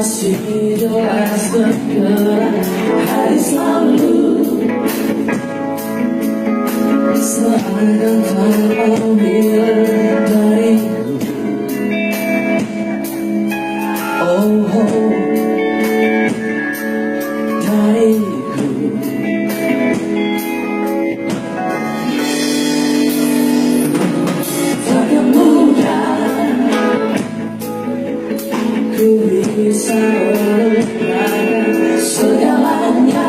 Masih jelas tergerak hari selalu seakan tanpa hilang dariku. Oh, oh, dariku. Takkan mudah ku bisa melupakan segalanya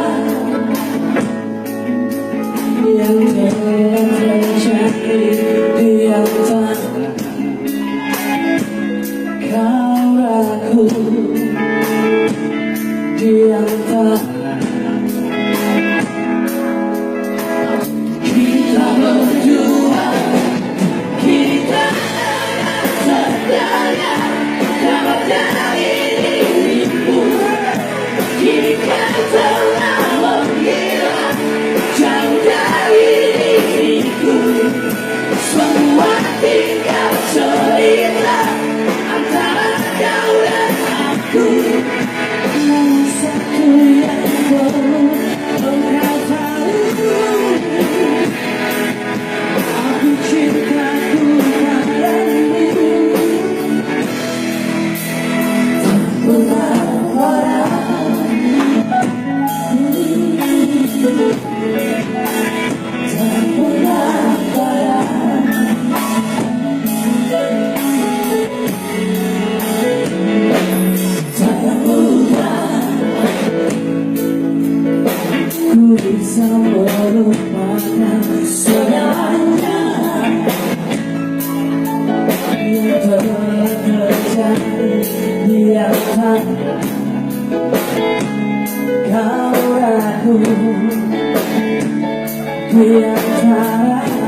yang telah terjadi di antara kau aku, di antara kita berdua. Kita terjaya dapat dari dirimu. Kini kau telah menghilang jauh dari diriku. Semua tinggal cerita antara kau dan aku. Namun satu yang perlu engkau tahu, aku cintaku padamu. Tak pernah padam, tak pernah padam. Tak mudah ku bisa melupakan segalanya yang telah terjadi di antara kau dan aku, di antara